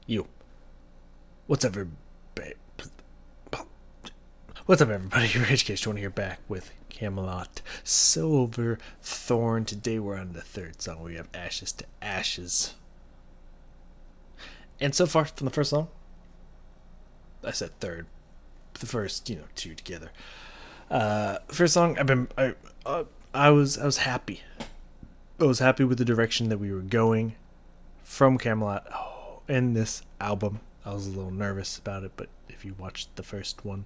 You. What's up, everybody? What's up, everybody? Your education here back with Kamelot, Silver Thorn. Today we're on the third song. We have Ashes to Ashes. And so far from the first song, I said third. The first, two together. First song, I was happy. I was happy with the direction that we were going from Kamelot. Oh, in this album, I was a little nervous about it, but if you watched the first one,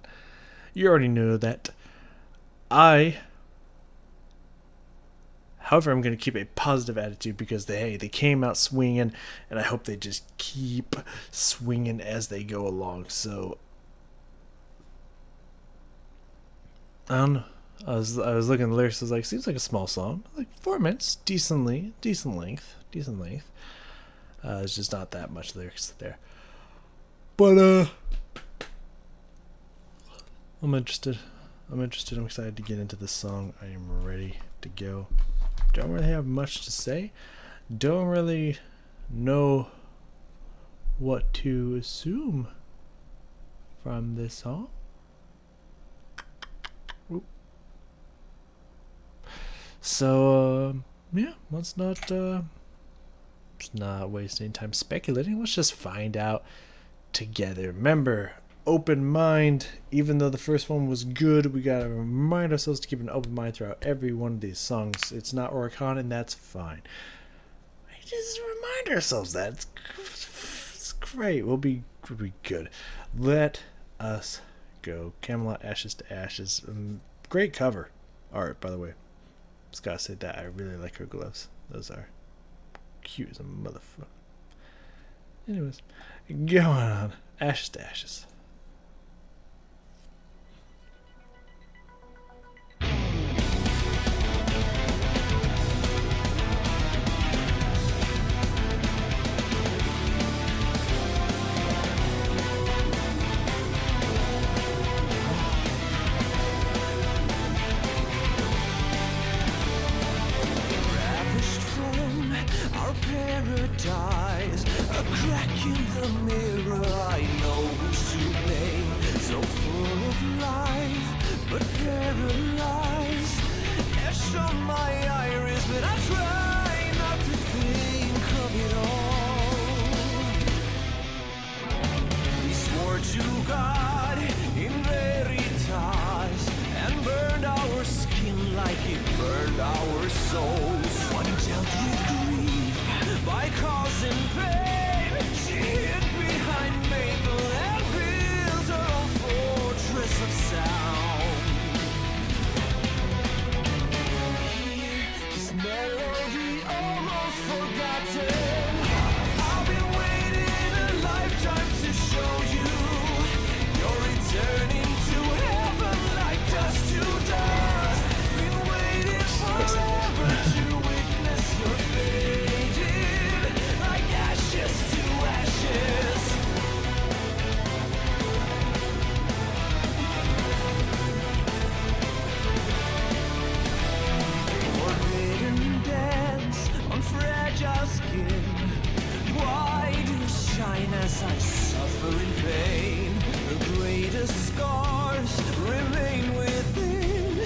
you already know that. However, I'm going to keep a positive attitude because they came out swinging, and I hope they just keep swinging as they go along. So I don't know. I was looking at the lyrics. I was like, seems like a small song, like 4 minutes, decent length. It's just not that much lyrics there. But I'm interested. I'm excited to get into this song. I am ready to go. Don't really have much to say. Don't really know what to assume from this song. So let's not waste any time speculating. Let's just find out together. Remember, open mind. Even though the first one was good, we gotta remind ourselves to keep an open mind throughout every one of these songs. It's not Oricon, and that's fine. We just remind ourselves that it's great. We'll be good. Let us go. Kamelot, Ashes to Ashes. Great cover art, by the way. Just gotta say that I really like her gloves. Those are cute as a motherfucker. Anyways, going on. Ashes to Ashes. Paradise, a crack in the mirror, I know who's to blame. So full of life, but paralyzed. Ash on my iris, but I try not to think of it all. We swore to God in veritas, and burned our skin like it burned our souls. One dealt with grief by causing pain. She hid behind maple and built her own fortress of sound. Here, this melody almost forgotten. I've been waiting a lifetime to show you. You're returning to heaven like dust to dust. Been waiting forever to witness your fading like ashes to ashes. Forbidden dance on fragile skin. Why do shine as I suffer in pain? The greatest scars remain within,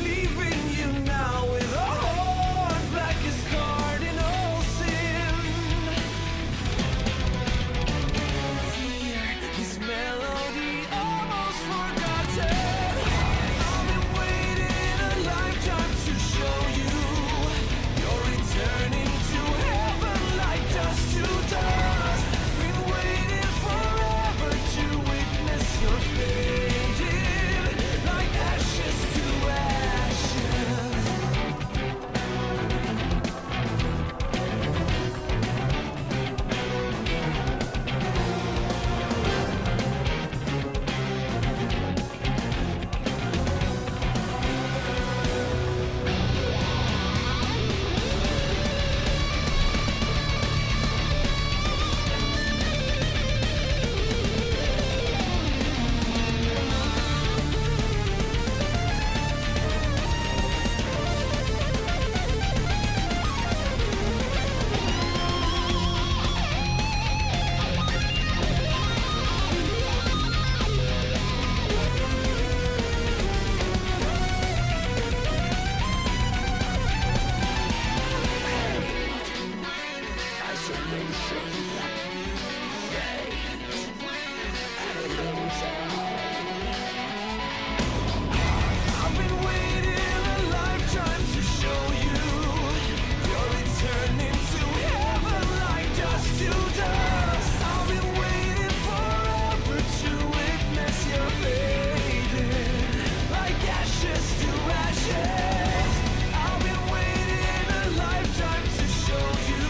leaving you now with a heart black as cardinal sin. Fear, this melody almost forgotten. I've been waiting a lifetime to show you. You're returning to heaven like dust to dust. Been waiting forever to witness your fading like ashes. I've been waiting a lifetime to show you you're returning to heaven like dust to dust. I've been waiting forever to witness your fading like ashes to ashes. I've been waiting a lifetime to show you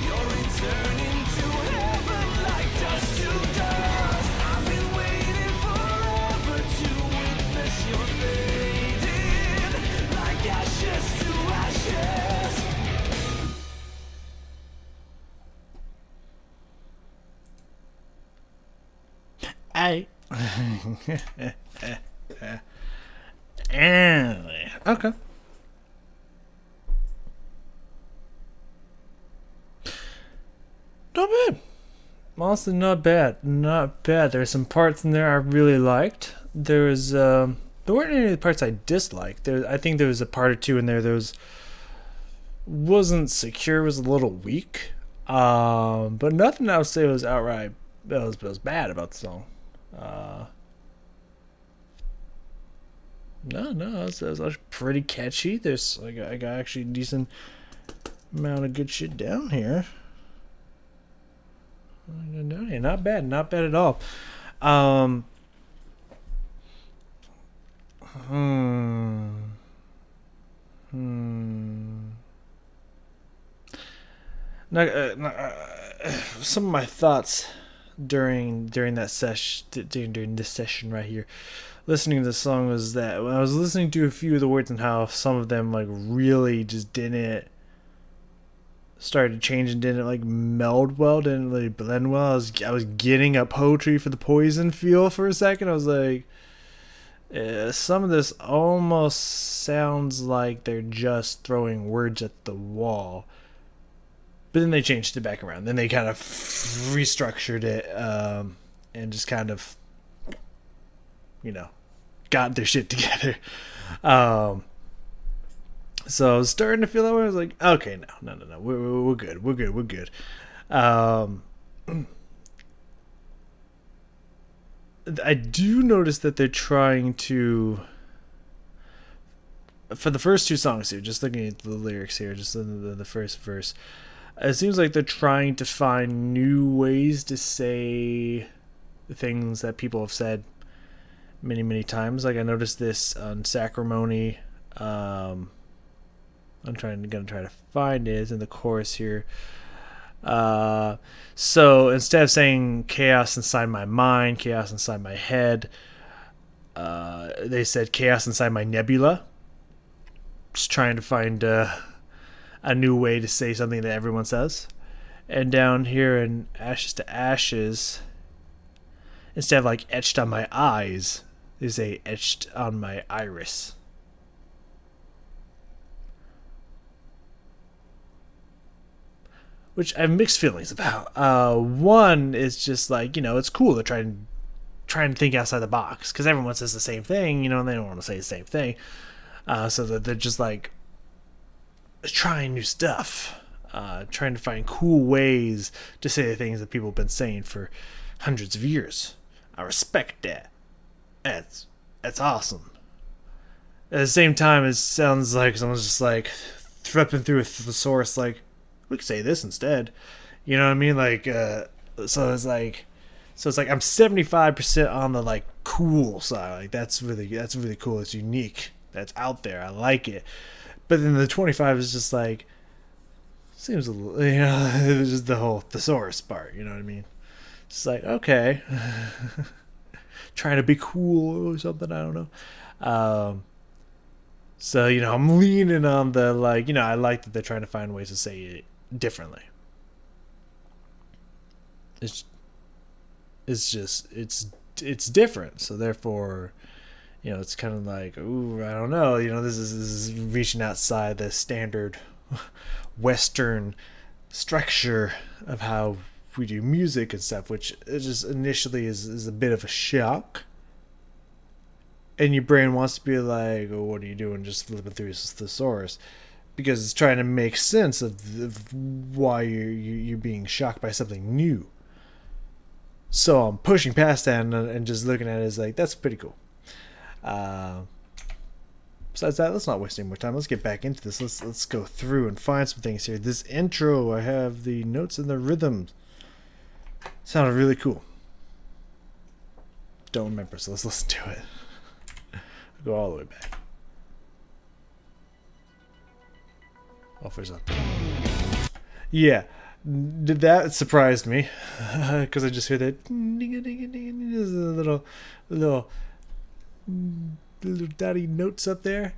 you're returning to heaven like dust to dust. I've been waiting forever to witness your fading like ashes to ashes. I. Anyway, okay. Not bad. Honestly, not bad. Not bad. There's some parts in there I really liked. There weren't any parts I disliked. I think there was a part or two in there that wasn't secure, was a little weak. But nothing I would say was outright was bad about the song. No, it was pretty catchy. I got actually a decent amount of good shit down here. Not bad at all. Some of my thoughts during this session right here, listening to the song, was that when I was listening to a few of the words and how some of them like really just didn't started to change and didn't like meld well, didn't really blend well. I was getting a poetry for the poison feel for a second. I was like, some of this almost sounds like they're just throwing words at the wall. But then they changed it back around. Then they kind of restructured it and just kind of, got their shit together. So I was starting to feel that way. I was like, okay, no. We're good. We're good. I do notice that they're trying to, for the first two songs here, just looking at the lyrics here, just the first verse, it seems like they're trying to find new ways to say the things that people have said many, many times. Like I noticed this on Sacrimony. I'm gonna try to find it. It's in the chorus here. So instead of saying chaos inside my mind, chaos inside my head, they said chaos inside my nebula. Just trying to find a new way to say something that everyone says. And down here in Ashes to Ashes, instead of like etched on my eyes, they say etched on my iris. Which I have mixed feelings about. One is just like, it's cool to try to think outside the box, because everyone says the same thing, and they don't want to say the same thing. So that they're just like trying new stuff, trying to find cool ways to say the things that people have been saying for hundreds of years. I respect that. That's awesome. At the same time, it sounds like someone's just like threpping through a thesaurus, like, we could say this instead. You know what I mean? Like, so it's like I'm 75% on the like cool side. Like that's really cool. It's unique. That's out there. I like it. But then the 25 is just like, seems a little, it's just the whole thesaurus part. You know what I mean? It's like, okay, trying to be cool or something. I don't know. So I'm leaning on the like, I like that they're trying to find ways to say it differently. It's different. So therefore, it's kind of like, ooh, I don't know. This is reaching outside the standard Western structure of how we do music and stuff, which it just initially is a bit of a shock. And your brain wants to be like, oh, what are you doing? Just flipping through this thesaurus. because it's trying to make sense of why you're being shocked by something new. So I'm pushing past that and just looking at it as like, that's pretty cool. Besides that, let's not waste any more time. Let's get back into this. Let's go through and find some things here. This intro, I have the notes and the rhythms. Sounded really cool. Don't remember, so let's listen to it. I'll go all the way back. Offers up. Yeah, that surprised me because I just hear that little daddy notes up there.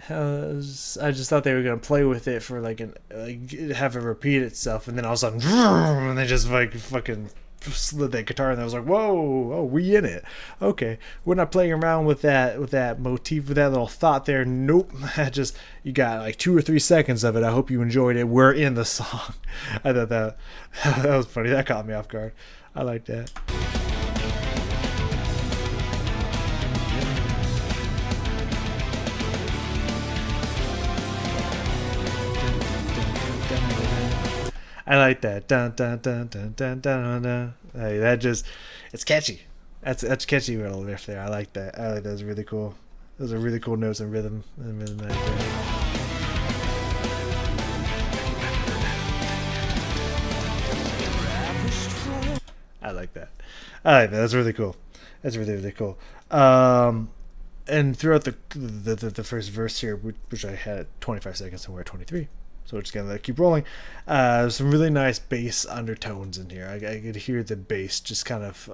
I just thought they were gonna play with it for like have it repeat itself, and then all of a sudden, and they just like fucking slid that guitar, and I was like, whoa, oh, we in it. Okay, we're not playing around with that motif, with that little thought there. Nope. You got like 2 or 3 seconds of it. I hope you enjoyed it. We're in the song. I thought that was funny. That caught me off guard. I like that. I like that. Dun dun dun dun dun dun dun. Hey, it's catchy. That's catchy little riff there. I like that. That's really cool. Those are really cool notes and rhythm right there. I like that. That's really cool. That's really, really cool. And throughout the first verse here, which I had 25 seconds, and we're at 23. So we're just gonna keep rolling. Some really nice bass undertones in here. I could hear the bass just kind of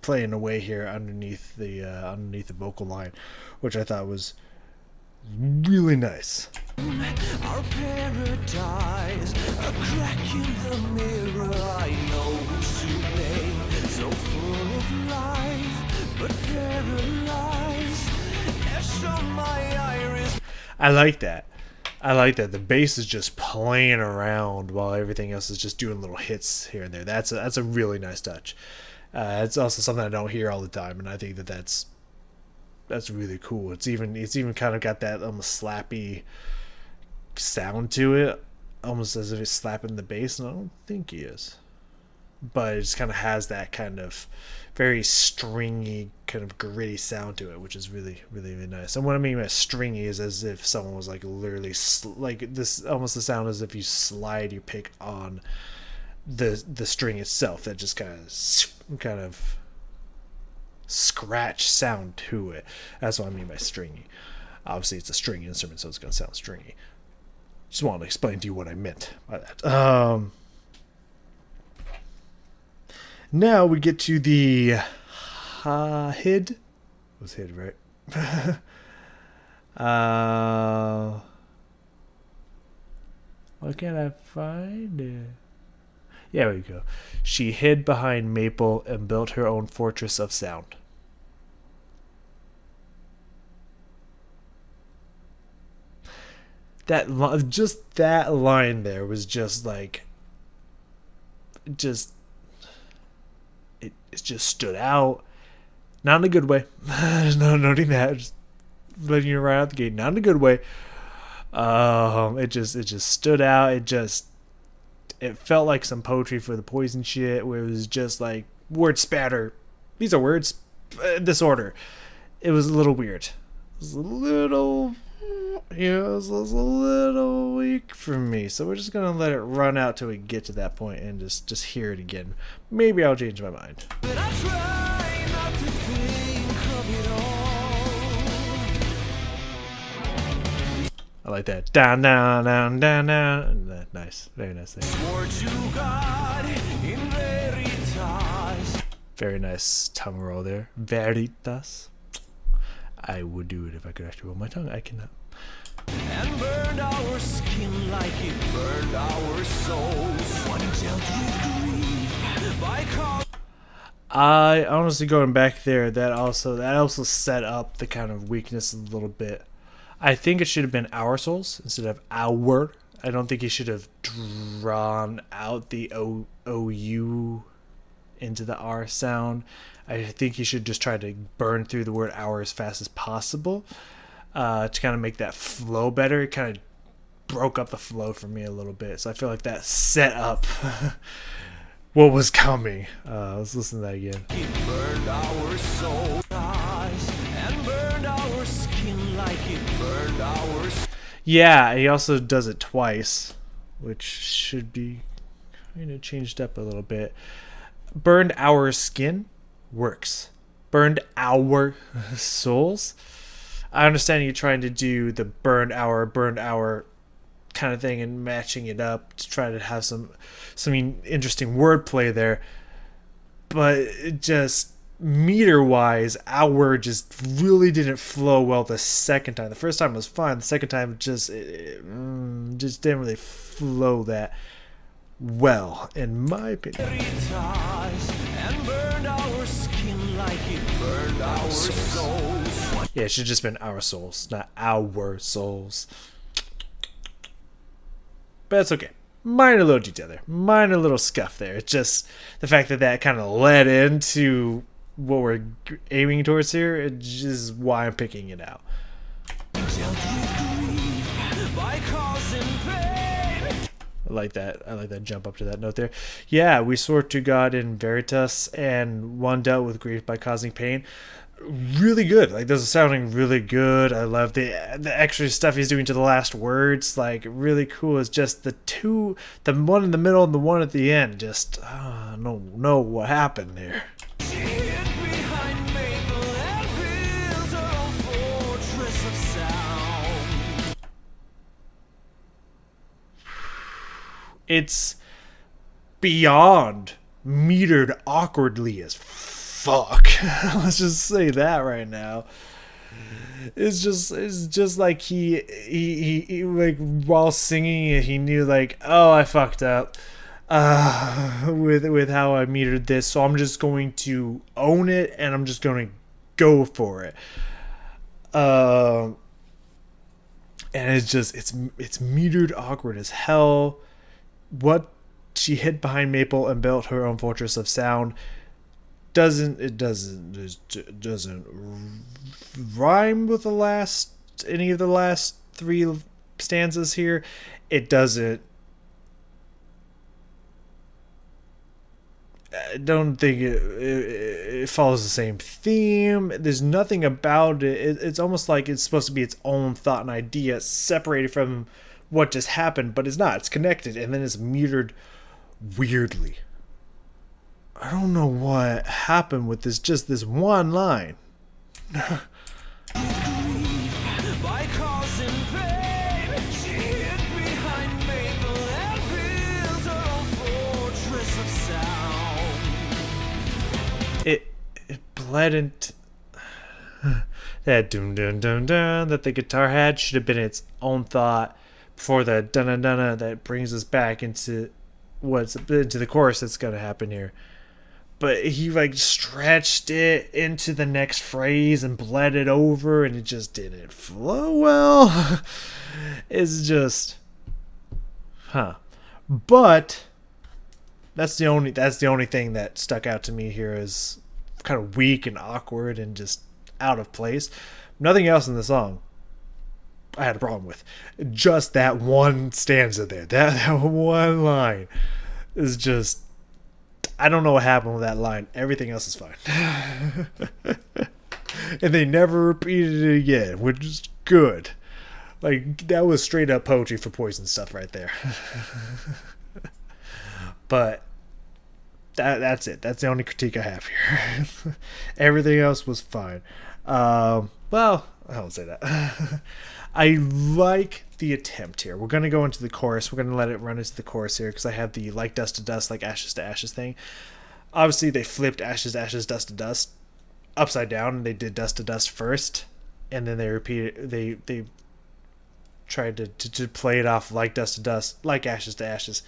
playing away here underneath the vocal line, which I thought was really nice. Our paradise, a crack in the mirror. I know who's to blame. So full of life, but paralyzed. Etched on my iris. I like that. The bass is just playing around while everything else is just doing little hits here and there. That's a really nice touch. It's also something I don't hear all the time, and I think that's really cool. It's even kind of got that almost slappy sound to it, almost as if he's slapping the bass, and I don't think he is. But it just kind of has that kind of very stringy, kind of gritty sound to it, which is really, really, really nice. And what I mean by stringy is as if someone was like literally like this, almost the sound as if you slide your pick on the string itself. That just kind of scratch sound to it. That's what I mean by stringy. Obviously, it's a string instrument, so it's going to sound stringy. Just wanted to explain to you what I meant by that. Now we get to the hid. It was hid, right? Why can't I find it? Yeah, there we go. She hid behind Maple and built her own fortress of sound. That line there was just like, it just stood out. Not in a good way. No, noting that. Just letting you right out the gate. Not in a good way. It just stood out. It felt like some poetry for the poison shit, where it was just like word spatter. These are words, disorder. It was a little weird. It was a little weak for me. So we're just gonna let it run out till we get to that point and just hear it again. Maybe I'll change my mind. But I try not to think of it all. I like that. Down, down, down, down, down. Nice. Very nice thing. Swore to God in veritas. Very nice tongue roll there. Veritas. I would do it if I could actually roll my tongue. I cannot. And burned our skin like it burned our souls. One dealt with grief by call. I honestly, going back there, that also set up the kind of weakness a little bit. I think it should have been our souls instead of our. I don't think he should have drawn out the OU into the R sound. I think he should just try to burn through the word our as fast as possible to kind of make that flow better. It kind of broke up the flow for me a little bit. So I feel like that set up what was coming. Let's listen to that again. It burned our soul eyes and burned our skin like it burned our soul. Yeah, he also does it twice, which should be kind of changed up a little bit. Burned our skin works. Burned our souls. I understand you trying to do the burned hour kind of thing and matching it up to try to have some interesting wordplay there, but it just meter wise, hour just really didn't flow well the second time. The first time was fine. The second time just didn't really flow that well, in my opinion. And burned our skin like it burned our souls. Yeah, it should have just been our souls, not our souls. But that's okay. Minor little detail there. Minor little scuff there. It's just the fact that that kind of led into what we're aiming towards here. It's just why I'm picking it out. I like that. I like that jump up to that note there. Yeah, we swore to God in Veritas, and one dealt with grief by causing pain. Really good. Like, those are sounding really good. I love the extra stuff he's doing to the last words. Like, really cool. It's just the one in the middle and the one at the end. Just, no, what happened there? It's beyond metered awkwardly as fuck. Let's just say that right now. It's just like he like while singing he knew like, oh, I fucked up with how I metered this, so I'm just going to own it and I'm just going to go for it. And it's just it's metered awkward as hell. What she hid behind Maple and built her own fortress of sound doesn't rhyme with any of the last three stanzas here. It doesn't. I don't think it follows the same theme. There's nothing about it. It's almost like it's supposed to be its own thought and idea, separated from what just happened, but it's not. It's connected, and then it's metered weirdly. I don't know what happened with this one line. It bled into that doom dun dun dun that the guitar had should have been its own thought before the dun dun dun that brings us back into the chorus that's gonna happen here. But he like stretched it into the next phrase and bled it over, and it just didn't flow well. It's just, But that's the only thing that stuck out to me here as kind of weak and awkward and just out of place. Nothing else in the song I had a problem with. Just that one stanza there. That one line is just, I don't know what happened with that line. Everything else is fine. And they never repeated it again, which is good. Like, that was straight up poetry for Poison stuff right there. But that's it. That's the only critique I have here. Everything else was fine. Well, I don't say that. I like the attempt here. We're going to go into the chorus. We're going to let it run into the chorus here because I have the like dust to dust, like ashes to ashes thing. Obviously, they flipped ashes, ashes, dust to dust upside down, and they did dust to dust first, and then they repeated. They tried to play it off like dust to dust, like ashes to ashes.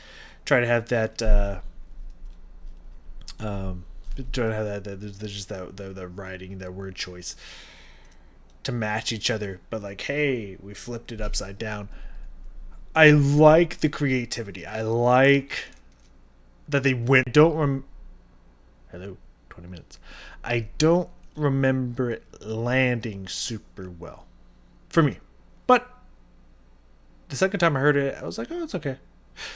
Try to have that. Try to have that. There's just the writing, that word choice to match each other, but like, hey, we flipped it upside down. I like the creativity. I like that they went. Hello, 20 minutes. I don't remember it landing super well for me, but the second time I heard it, I was like, oh, it's okay.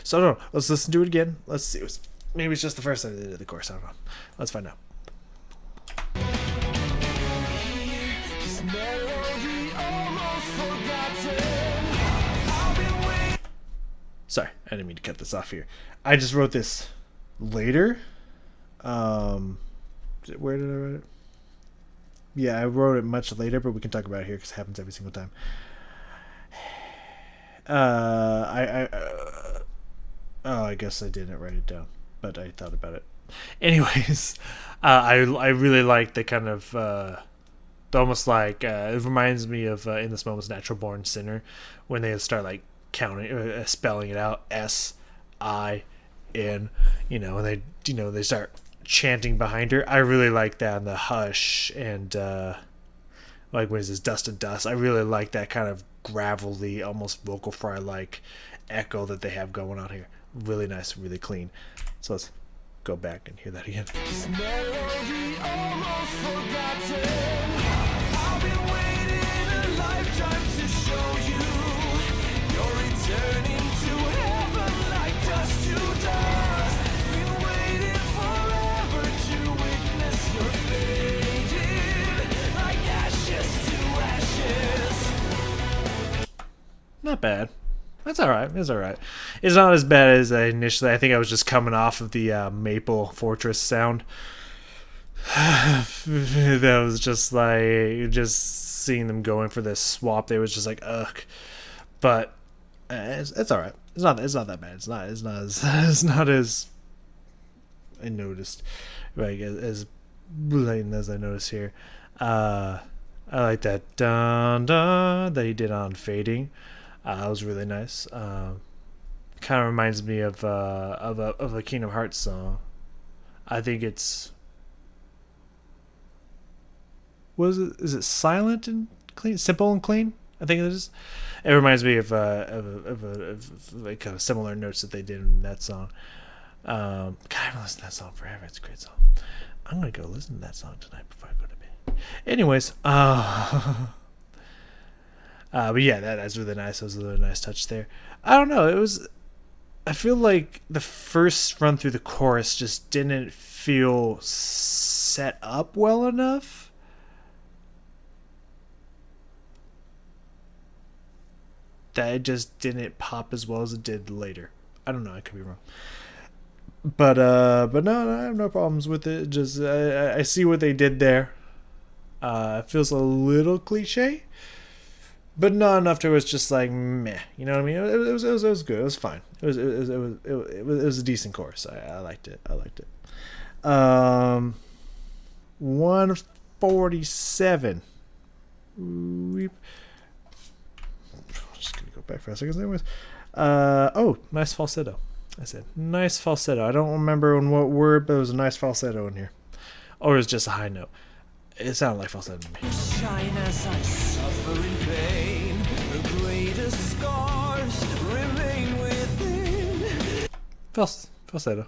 So no, let's listen to it again. Let's see. Maybe it's just the first time they did the chorus. I don't know. Let's find out. Sorry, I didn't mean to cut this off here. I just wrote this later. Where did I write it? Yeah, I wrote it much later, but we can talk about it here because it happens every single time. I guess I didn't write it down, but I thought about it. Anyways, I really like the kind of almost like it reminds me of In This Moment's Natural Born Sinner when they start like counting, spelling it out, SIN, and they start chanting behind her. I really like that in the hush and like what is this, Dust to Dust. I really like that kind of gravelly, almost vocal fry like echo that they have going on here. Really nice, really clean. So let's go back and hear that again. This melody almost forgotten. I've been waiting a lifetime to show you. You're returning to heaven like dust to dust. Been waiting forever to witness your fading like ashes to ashes. Not bad. That's all right. It's all right. It's not as bad as I initially. I think I was just coming off of the Maple Fortress sound. That was just like seeing them going for this swap. They was just like ugh, but it's all right. It's not that bad. It's not as I noticed, like as blatant as I noticed here. I like that dun dun that he did on Fading. That was really nice. Kind of reminds me of a Kingdom Hearts song. I think it's is it Silent and Clean, Simple and Clean? I think it is. It reminds me of like similar notes that they did in that song. God, I haven't listened to that song forever. It's a great song. I'm gonna go listen to that song tonight before I go to bed. Anyways, but yeah, that's really nice. That was a really nice touch there. I don't know. I feel like the first run through the chorus just didn't feel set up well enough. That it just didn't pop as well as it did later. I don't know. I could be wrong. But no, I have no problems with it. Just I see what they did there. It feels a little cliche. But not enough to where it's just like meh, you know what I mean? It was good. It was fine. It was a decent chorus. I liked it. 147. Just gonna go back for a second. Anyways, nice falsetto. I said nice falsetto. I don't remember in what word, but it was a nice falsetto in here, or it was just a high note. It sounded like falsetto to me. Shine as I suffer in pain. The greatest scars remain within. Falsetto.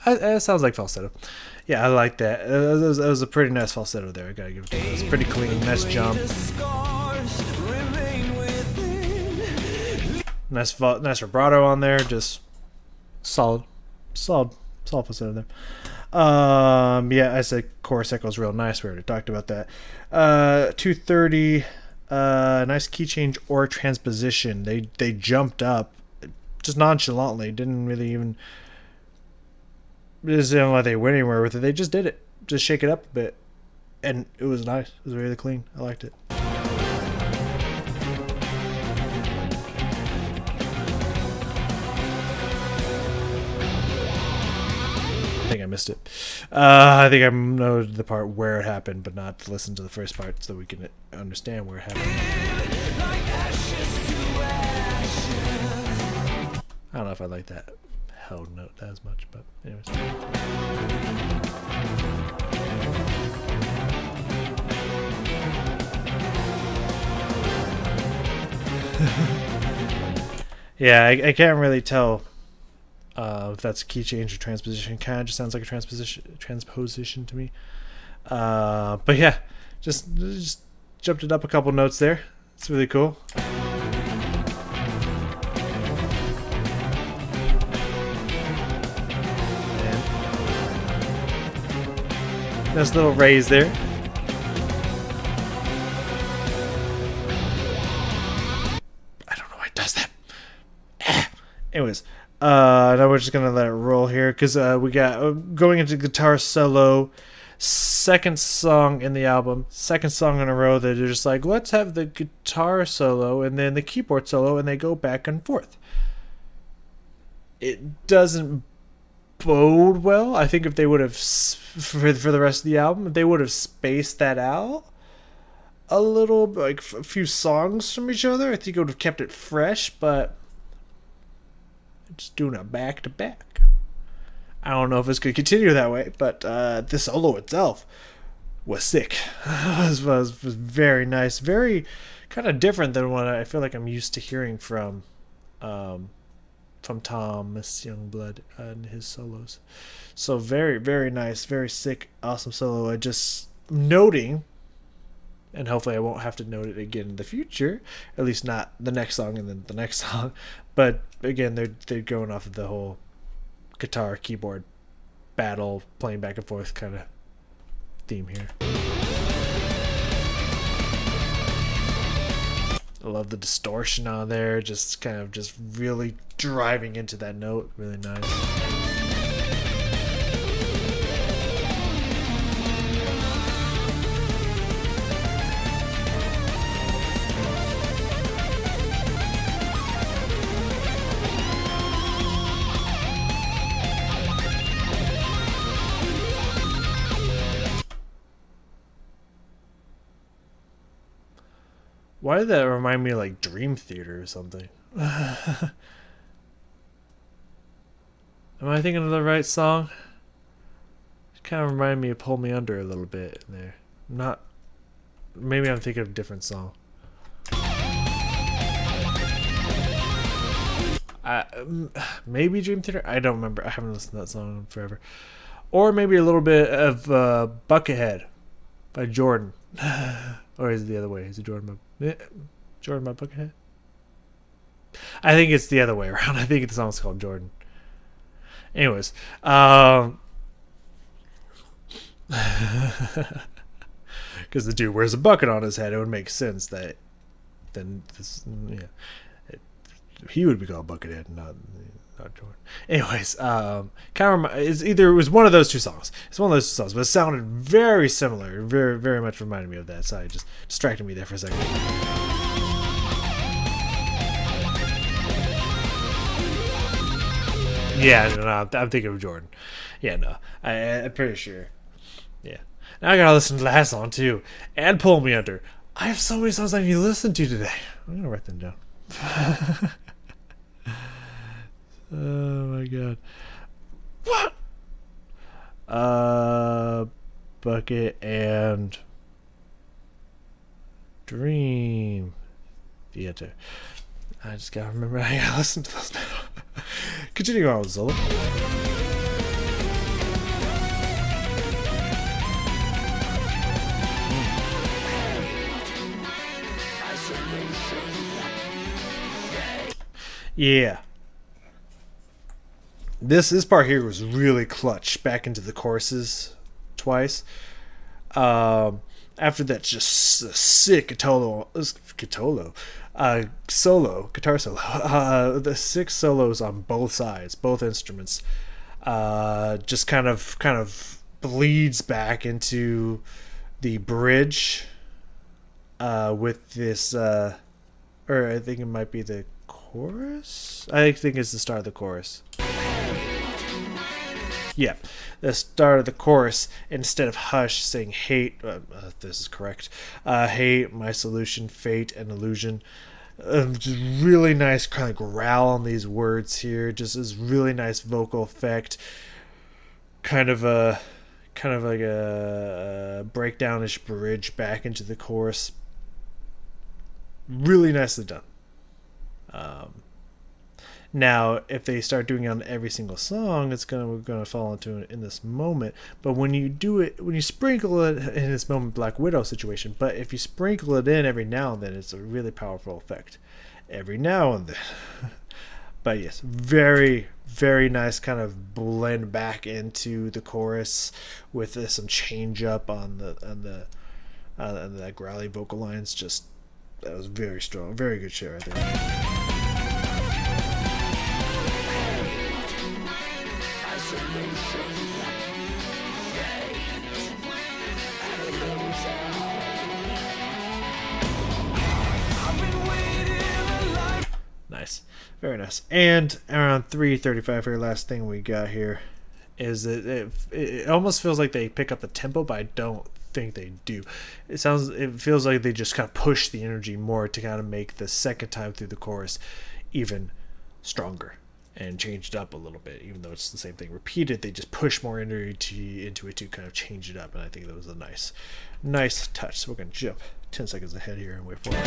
It sounds like falsetto. Yeah, I like that. It was a pretty nice falsetto there. I gotta give it to you. It was pretty clean. Nice jump. Nice vibrato on there. Just solid falsetto there. Yeah, I said chorus echoes real nice. We already talked about that. 230, nice key change or transposition. They jumped up just nonchalantly. Didn't really even. It didn't like they went anywhere with it. They just did it. Just shake it up a bit, and it was nice. It was really clean. I liked it. I think I missed it. I think I know the part where it happened, but not to listen to the first part so we can understand where it happened. I don't know if I like that held note as much, but anyways. Yeah, I can't really tell if that's a key change or transposition. Kind of just sounds like a transposition to me. But yeah, just jumped it up a couple notes there. It's really cool. And nice little raise there. I don't know why it does that. Anyways, now we're just gonna let it roll here because we got going into guitar solo. Second song in the album, second song in a row that they're just like, let's have the guitar solo and then the keyboard solo, and they go back and forth. It doesn't bode well. I think if they would have, for the rest of the album, if they would have spaced that out a little, like a few songs from each other, I think it would have kept it fresh, but just doing it back to back. I don't know if it's going to continue that way, but the solo itself was sick. It was very nice, very kind of different than what I feel like I'm used to hearing from Thomas Youngblood and his solos. So very, very nice, very sick, awesome solo. I just noting, and hopefully I won't have to note it again in the future, at least not the next song and then the next song. But again, they're going off of the whole guitar keyboard battle playing back and forth kind of theme here. I love the distortion on there, just kind of just really driving into that note. Really nice. Why did that remind me of like Dream Theater or something? Am I thinking of the right song? It kind of reminded me of Pull Me Under a little bit in there. I'm not. Maybe I'm thinking of a different song. Maybe Dream Theater? I don't remember. I haven't listened to that song in forever. Or maybe a little bit of Buckethead by Jordan. Or is it the other way? Is it Jordan by Buckethead? I think it's the other way around. I think the song's called Jordan. Anyways, because the dude wears a bucket on his head, it would make sense that then this, he would be called Buckethead, not Jordan. Anyways, kind of it was one of those two songs. It's one of those two songs, but it sounded very similar. Very, very much reminded me of that. So it just distracted me there for a second. Yeah, no, I'm thinking of Jordan. Yeah, no, I'm pretty sure. Yeah. Now I gotta listen to the last song too, and Pull Me Under. I have so many songs I need to listen to today. I'm gonna write them down. Oh my god. What? Bucket and Dream Theater. I just gotta remember I gotta listen to those now. Continuing on with Zola. Yeah. This part here was really clutch back into the choruses twice. After that, just a sick guitar solo. The 6 solos on both sides, both instruments. Just kind of bleeds back into the bridge with this, or I think it might be the chorus. I think it's the start of the chorus. Yeah, the start of the chorus, instead of Hush saying hate, this is correct, hate, my solution, fate, and illusion. Just really nice kind of growl on these words here. Just this really nice vocal effect. Kind of like a breakdownish bridge back into the chorus. Really nicely done. Now, if they start doing it on every single song, we're gonna fall into it in this moment. But when you do it, when you sprinkle it in this moment, Black Widow situation. But if you sprinkle it in every now and then, it's a really powerful effect. Every now and then. But yes, very, very nice kind of blend back into the chorus with some change up on that growly vocal lines. Just that was very strong, very good shit right there. Nice, very nice. And around 3:35 here, last thing we got here is that it almost feels like they pick up the tempo, but I don't think they do. It feels like they just kind of push the energy more to kind of make the second time through the chorus even stronger and change it up a little bit. Even though it's the same thing repeated, they just push more energy into it to kind of change it up, and I think that was a nice touch. So we're gonna jump 10 seconds ahead here and wait for it.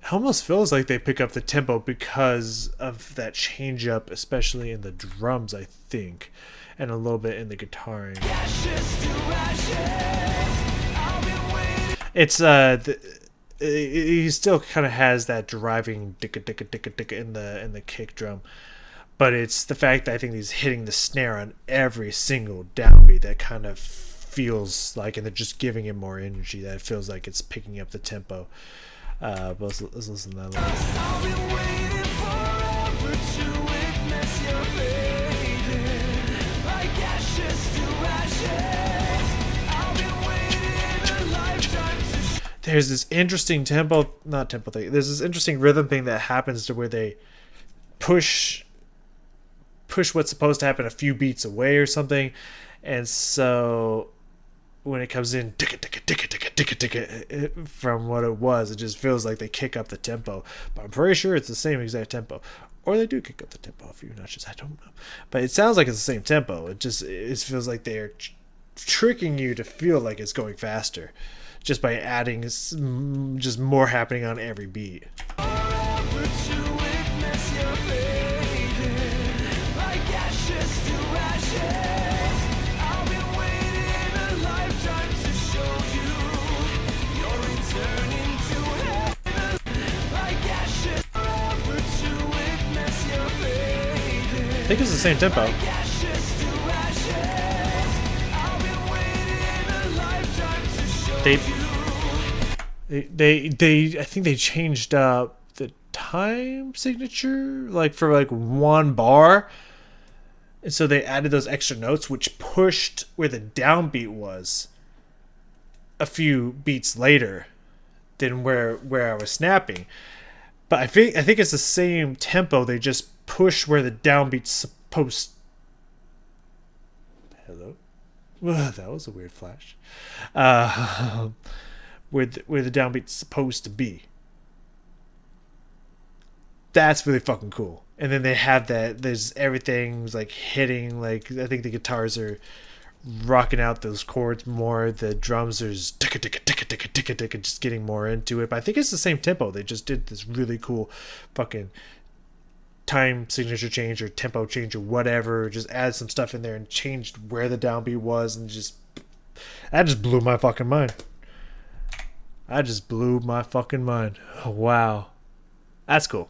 It almost feels like they pick up the tempo because of that change up, especially in the drums, I think, and a little bit in the guitaring. It's he still kind of has that driving dicka dicka dicka dicka in the kick drum, but it's the fact that I think he's hitting the snare on every single downbeat that kind of feels like, and they're just giving it more energy, that it feels like it's picking up the tempo. But let's listen to that There's this interesting there's this interesting rhythm thing that happens to where they push what's supposed to happen a few beats away or something, and so when it comes in from what it was, it just feels like they kick up the tempo. But I'm pretty sure it's the same exact tempo, or they do kick up the tempo a few notches. I don't know, but it sounds like it's the same tempo. It feels like they're tricking you to feel like it's going faster, just by adding just more happening on every beat. I think it's the same tempo. I think they changed up the time signature, like for like one bar, and so they added those extra notes, which pushed where the downbeat was a few beats later than where I was snapping. But I think it's the same tempo. They just push where the downbeat's supposed. Hello? Well, that was a weird flash. Where the downbeat's supposed to be. That's really fucking cool. And then they have that. There's everything's like hitting. Like I think the guitars are rocking out those chords more. The drums are just ticka ticka ticka ticka ticka ticka, just getting more into it. But I think it's the same tempo. They just did this really cool fucking time signature change or tempo change or whatever. Just add some stuff in there and changed where the downbeat was, and that just blew my fucking mind. Wow. That's cool.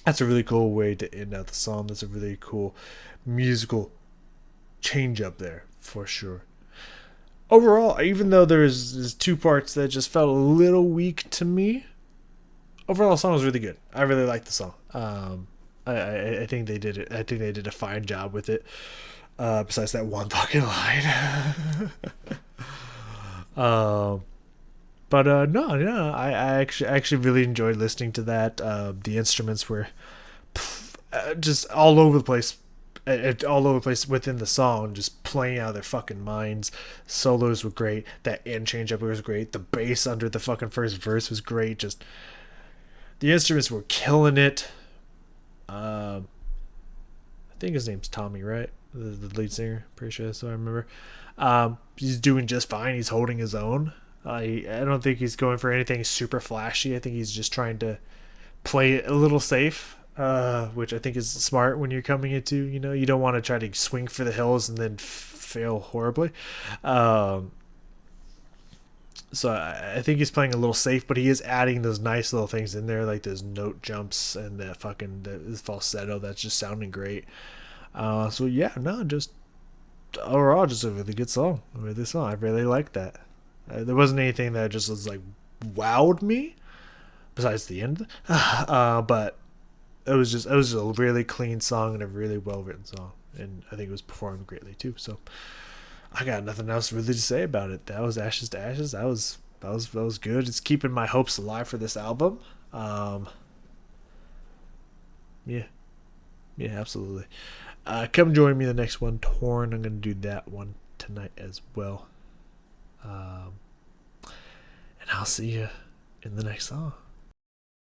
That's a really cool way to end out the song. That's a really cool musical change up there, for sure. Overall, even though there's two parts that just felt a little weak to me, overall the song was really good. I really liked the song. I think they did it. I think they did a fine job with it. Besides that one fucking line. But no, I actually really enjoyed listening to that. The instruments were just all over the place within the song, just playing out of their fucking minds. Solos were great. That end change up was great. The bass under the fucking first verse was great. Just the instruments were killing it. I think his name's Tommy, right? the lead singer. Pretty sure that's what I remember. He's doing just fine. He's holding his own. I don't think he's going for anything super flashy. I think he's just trying to play it a little safe, which I think is smart when you're coming into, you don't want to try to swing for the hills and then fail horribly. So I think he's playing a little safe, but he is adding those nice little things in there, like those note jumps and that fucking the falsetto that's just sounding great. So yeah, no, just overall, just a really good song. I really liked that. There wasn't anything that just was like wowed me, besides the end. But it was just a really clean song and a really well written song, and I think it was performed greatly too. So I got nothing else really to say about it. That was Ashes to Ashes. That was good. It's keeping my hopes alive for this album. Yeah, yeah, absolutely. Come join me the next one, Torn. I'm gonna do that one tonight as well. And I'll see you in the next song.